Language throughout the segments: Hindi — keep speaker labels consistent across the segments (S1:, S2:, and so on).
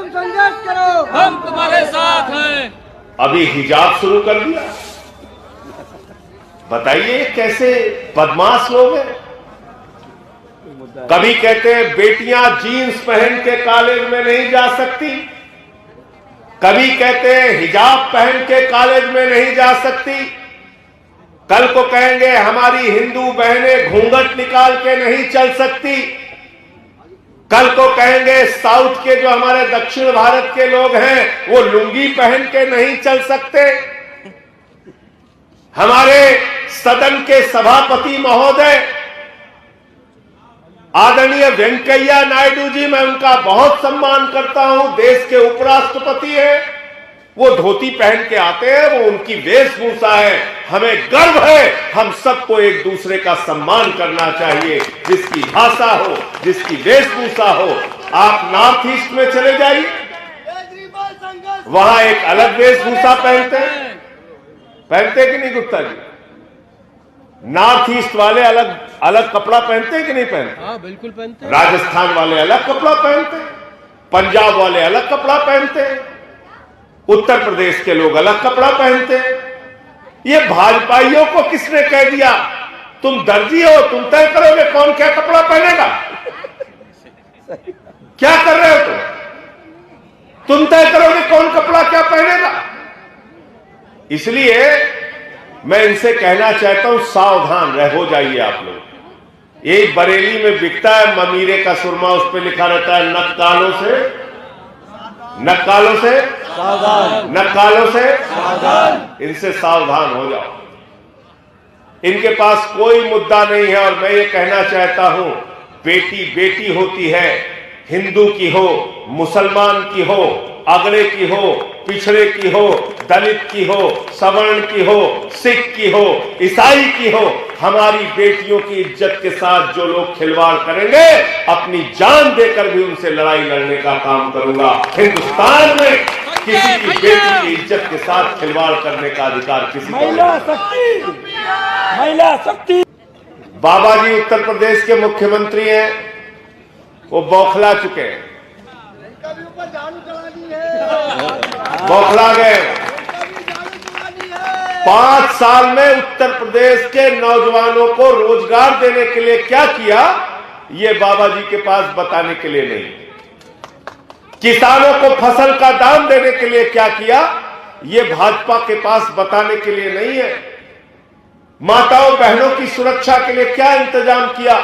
S1: तुम संघर्ष करो,
S2: हम तुम्हारे साथ हैं।
S3: अभी हिजाब शुरू कर दिया। बताइए कैसे बदमाश लोग हैं। कभी कहते हैं बेटियां जीन्स पहन के कॉलेज में नहीं जा सकती, कभी कहते हैं हिजाब पहन के कॉलेज में नहीं जा सकती, कल को कहेंगे हमारी हिंदू बहनें घूंघट निकाल के नहीं चल सकती, कल को कहेंगे साउथ के जो हमारे दक्षिण भारत के लोग हैं वो लुंगी पहन के नहीं चल सकते। हमारे सदन के सभापति महोदय आदरणीय वेंकैया नायडू जी, मैं उनका बहुत सम्मान करता हूं, देश के उपराष्ट्रपति हैं, वो धोती पहन के आते हैं, वो उनकी वेशभूषा है, हमें गर्व है। हम सबको एक दूसरे का सम्मान करना चाहिए, जिसकी भाषा हो, जिसकी वेशभूषा हो। आप नॉर्थ ईस्ट में चले जाइए, वहां एक अलग वेशभूषा पहनते कि नहीं गुप्ता जी? नॉर्थ ईस्ट वाले अलग अलग कपड़ा पहनते हैं कि नहीं पहनते?
S2: हाँ बिल्कुल पहनते हैं।
S3: राजस्थान वाले अलग कपड़ा पहनते हैं, पंजाब वाले अलग कपड़ा पहनते हैं, उत्तर प्रदेश के लोग अलग कपड़ा पहनते हैं। ये भाजपाइयों को किसने कह दिया तुम दर्जी हो, तुम तय करोगे कौन क्या कपड़ा पहनेगा? क्या कर रहे हो तुम तय करोगे कौन कपड़ा क्या पहनेगा? इसलिए मैं इनसे कहना चाहता हूं सावधान हो जाइए आप लोग। ये बरेली में बिकता है ममीरे का सुरमा, उस पर लिखा रहता है नक्कालों से सावधान, नक्कालों से सावधान। इनसे सावधान हो जाओ। इनके पास कोई मुद्दा नहीं है। और मैं ये कहना चाहता हूं, बेटी बेटी होती है, हिंदू की हो, मुसलमान की हो, अगड़े की हो, पिछड़े की हो, दलित की हो, सवर्ण की हो, सिख की हो, ईसाई की हो, हमारी बेटियों की इज्जत के साथ जो लोग खिलवाड़ करेंगे, अपनी जान देकर भी उनसे लड़ाई लड़ने का काम करूंगा। हिंदुस्तान में किसी की बेटी की इज्जत के साथ खिलवाड़ करने का अधिकार किसी को नहीं।
S1: महिला शक्ति।
S3: बाबा जी उत्तर प्रदेश के मुख्यमंत्री हैं, वो बौखला चुके हैं, बौखला गए। 5 साल में उत्तर प्रदेश के नौजवानों को रोजगार देने के लिए क्या किया, ये बाबा जी के पास बताने के लिए नहीं। किसानों को फसल का दाम देने के लिए क्या किया, ये भाजपा के पास बताने के लिए नहीं है। माताओं बहनों की सुरक्षा के लिए क्या इंतजाम किया,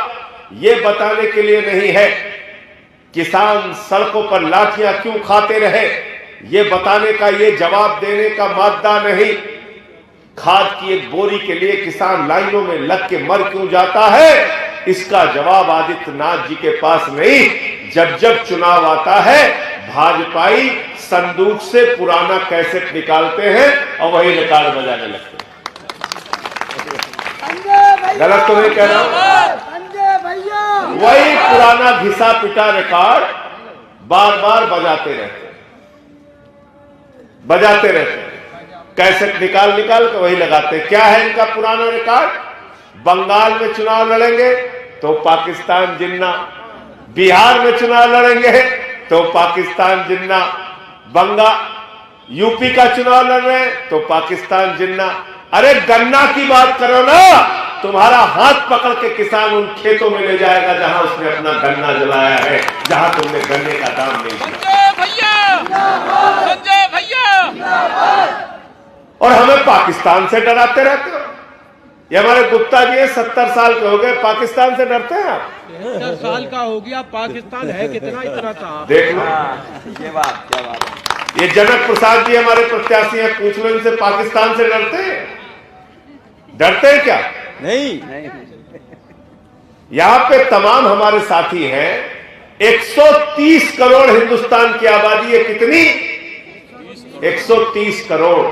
S3: ये बताने के लिए नहीं है। किसान सड़कों पर लाठियां क्यों खाते रहे, ये बताने का, ये जवाब देने का मादा नहीं। खाद की एक बोरी के लिए किसान लाइनों में लग के मर क्यों जाता है, इसका जवाब आदित्यनाथ जी के पास नहीं। जब जब चुनाव आता है, भाजपाई संदूक से पुराना कैसेट निकालते हैं और वही रिकॉर्ड बजाने लगते हैं। गलत तो नहीं कह रहा हूं? वही पुराना घिसा पिटा रिकॉर्ड बार बार बजाते रहते हैं। कैसेट निकाल के वही लगाते। क्या है इनका पुराना रिकॉर्ड? बंगाल में चुनाव लड़ेंगे तो पाकिस्तान जिन्ना, बिहार में चुनाव लड़ेंगे तो पाकिस्तान जिन्ना, यूपी का चुनाव लड़ रहे हैं तो पाकिस्तान जिन्ना। अरे गन्ना की बात करो ना, तुम्हारा हाथ पकड़ के किसान उन खेतों में ले जाएगा जहां उसने अपना गन्ना जलाया है, जहां तुमने गन्ने का दाम नहीं दिया।
S2: संजय भैया।
S3: और हमें पाकिस्तान से डराते रहते हो। ये हमारे गुप्ता जी 70 साल के हो गए, पाकिस्तान से डरते हैं आप?
S2: 70 साल का हो गया, पाकिस्तान है कितना, इतना था।
S3: देख लो, ये बात क्या बात है। ये जनक प्रसाद जी हमारे प्रत्याशी हैं, पूछ लो इनसे, पाकिस्तान से डरते हैं? डरते हैं क्या? नहीं। यहां पे तमाम हमारे साथी हैं। 130 करोड़ हिंदुस्तान की आबादी है, कितनी? 130 करोड़।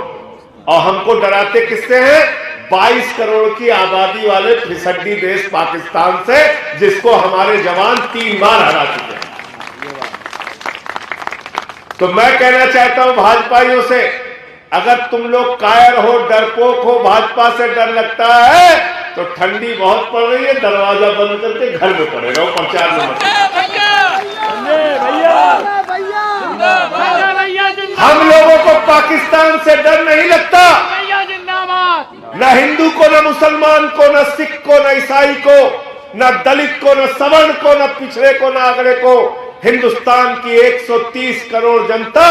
S3: और हमको डराते किससे हैं? 22 करोड़ की आबादी वाले फिसड्डी देश पाकिस्तान से, जिसको हमारे जवान 3 बार हरा चुके हैं। तो मैं कहना चाहता हूं भाजपाइयों से, अगर तुम लोग कायर हो, डरपोक हो, भाजपा से डर लगता है तो ठंडी बहुत पड़ रही है, दरवाजा बंद करके घर में पड़े रहो, प्रचार में मत।
S1: भैया
S3: पाकिस्तान से डर नहीं लगता। न हिंदू को, न मुसलमान को, न सिख को, न ईसाई को, न दलित को, न सवर्ण को, न पिछड़े को, न अगड़े को। हिंदुस्तान की 130 करोड़ जनता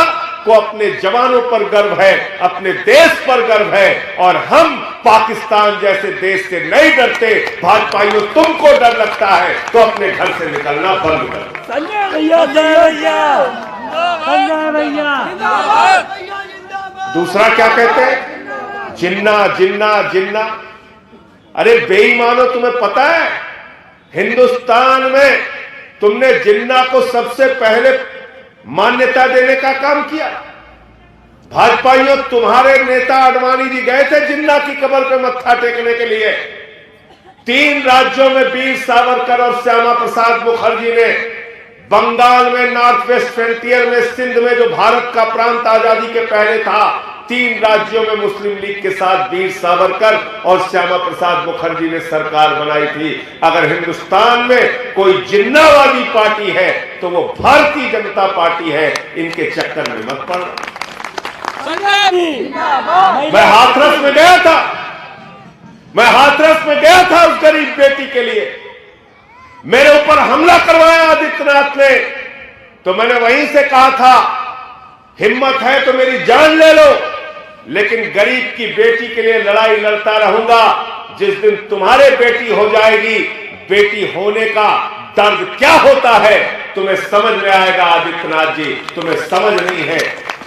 S3: को अपने जवानों पर गर्व है, अपने देश पर गर्व है। और हम पाकिस्तान जैसे देश से नहीं डरते। भाजपाइयों, तुमको डर लगता है तो अपने घर से निकलना बंद करो।
S1: संजय भैया, संजय भैया, संजय भैया।
S3: दूसरा क्या कहते हैं? जिन्ना जिन्ना जिन्ना। अरे बेईमानो, तुम्हें पता है हिंदुस्तान में तुमने जिन्ना को सबसे पहले मान्यता देने का काम किया। भाजपाइयों, तुम्हारे नेता आडवाणी जी गए थे जिन्ना की कब्र पे मत्था टेकने के लिए। 3 राज्यों में वीर सावरकर और श्यामा प्रसाद मुखर्जी ने, बंगाल में नॉर्थ वेस्ट फ्रंटियर में, सिंध में जो भारत का प्रांत आजादी के पहले था, 3 राज्यों में मुस्लिम लीग के साथ वीर सावरकर और श्यामा प्रसाद मुखर्जी ने सरकार बनाई थी। अगर हिंदुस्तान में कोई जिन्नावादी पार्टी है तो वो भारतीय जनता पार्टी है। इनके चक्कर में मत पड़ना। मैं हाथरस में गया था, मैं हाथरस में गया था उस गरीब बेटी के लिए। मेरे ऊपर हमला करवाया आदित्यनाथ ने, तो मैंने वहीं से कहा था हिम्मत है तो मेरी जान ले लो, लेकिन गरीब की बेटी के लिए लड़ाई लड़ता रहूंगा। जिस दिन तुम्हारे बेटी हो जाएगी, बेटी होने का दर्द क्या होता है तुम्हें समझ में आएगा। आदित्यनाथ जी, तुम्हें समझ नहीं है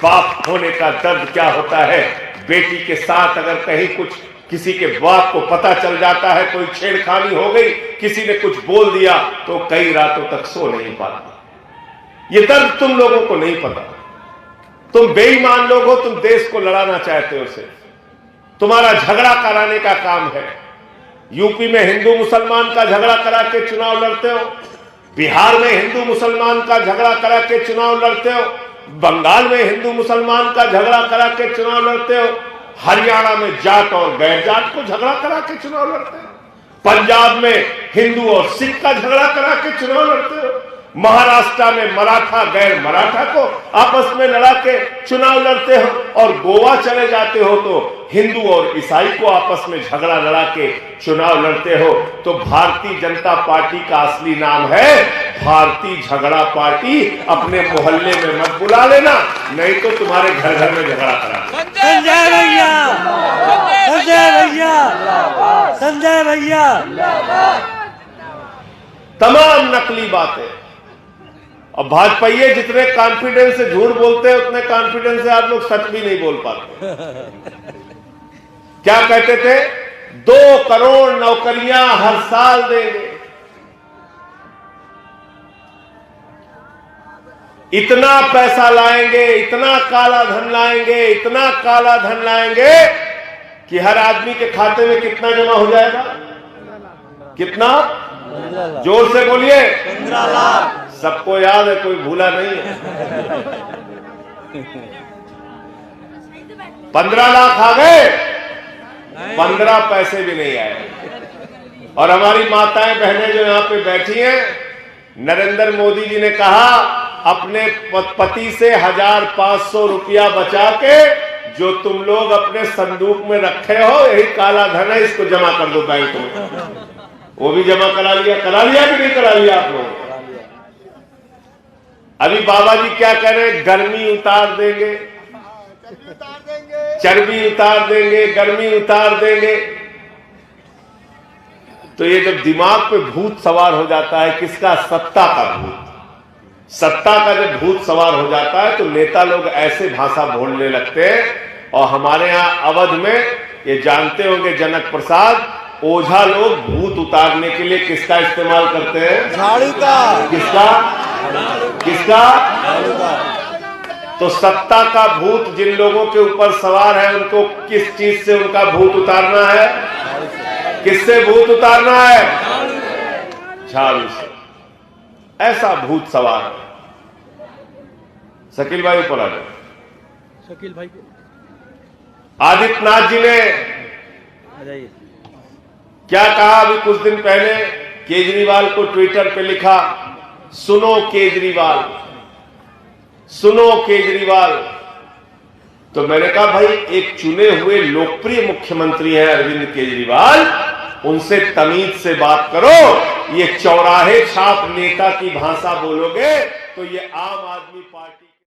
S3: बाप होने का दर्द क्या होता है। बेटी के साथ अगर कहीं कुछ किसी के बाप को पता चल जाता है, कोई छेड़खानी हो गई, किसी ने कुछ बोल दिया, तो कई रातों तक सो नहीं पाती। ये दर्द तुम लोगों को नहीं पता। तुम बेईमान लोग हो, तुम देश को लड़ाना चाहते हो। सिर्फ तुम्हारा झगड़ा कराने का काम है। यूपी में हिंदू मुसलमान का झगड़ा करा के चुनाव लड़ते हो, बिहार में हिंदू मुसलमान का झगड़ा करा के चुनाव लड़ते हो, बंगाल में हिंदू मुसलमान का झगड़ा करा के चुनाव लड़ते हो, हरियाणा में जाट और गैर जाट को झगड़ा करा के चुनाव लड़ते हो, पंजाब में हिंदू और सिख का झगड़ा करा के चुनाव लड़ते हो, महाराष्ट्र में मराठा गैर मराठा को आपस में लड़ा के चुनाव लड़ते हो, और गोवा चले जाते हो तो हिंदू और ईसाई को आपस में झगड़ा लड़ा के चुनाव लड़ते हो। तो भारतीय जनता पार्टी का असली नाम है भारतीय झगड़ा पार्टी। अपने मोहल्ले में मत बुला लेना, नहीं तो तुम्हारे घर घर में झगड़ा करा।
S1: संजय भैया, संजय भैया, संजय भैया।
S3: तमाम नकली बातें। और भाजपाइये जितने कॉन्फिडेंस से झूठ बोलते हैं, उतने कॉन्फिडेंस से आप लोग सच भी नहीं बोल पाते। क्या कहते थे? 2 करोड़ नौकरियां हर साल देंगे। इतना पैसा लाएंगे, इतना काला धन लाएंगे, इतना काला धन लाएंगे कि हर आदमी के खाते में कितना जमा हो जाएगा? कितना? जोर से बोलिए।
S1: 15 लाख।
S3: सबको याद है, कोई भूला नहीं है। 15 लाख आ गए, 15 पैसे भी नहीं आए। और हमारी माताएं बहनें जो यहां पे बैठी हैं, नरेंद्र मोदी जी ने कहा अपने पति से 1500 रुपया बचा के जो तुम लोग अपने संदूक में रखे हो, यही काला धन है, इसको जमा कर दो बैंक में। वो भी जमा करा लिया कि नहीं करा लिया आप लोग? अभी बाबा जी क्या कह रहे हैं? गर्मी उतार देंगे, चर्बी उतार देंगे, गर्मी उतार देंगे। तो ये जब दिमाग पे भूत सवार हो जाता है, किसका? सत्ता का भूत। सत्ता का जब भूत सवार हो जाता है तो नेता लोग ऐसे भाषा बोलने लगते हैं। और हमारे यहां अवध में, ये जानते होंगे जनक प्रसाद, ओझा लोग भूत उतारने के लिए किसका इस्तेमाल करते हैं?
S1: झाड़ू का।
S3: किसका? किसका? तो सत्ता का भूत जिन लोगों के ऊपर सवार है, उनको किस चीज से उनका भूत उतारना है? किससे भूत उतारना है? झाड़ू से। ऐसा भूत सवार है। शकील भाई ऊपर आ जाए।
S2: शकील भाई
S3: आदित्यनाथ जी ने क्या कहा? अभी कुछ दिन पहले केजरीवाल को ट्विटर पे लिखा, सुनो केजरीवाल, सुनो केजरीवाल, तो मैंने कहा भाई एक चुने हुए लोकप्रिय मुख्यमंत्री हैं अरविंद केजरीवाल, उनसे तमीज से बात करो। ये चौराहे छाप नेता की भाषा बोलोगे तो ये आम आदमी पार्टी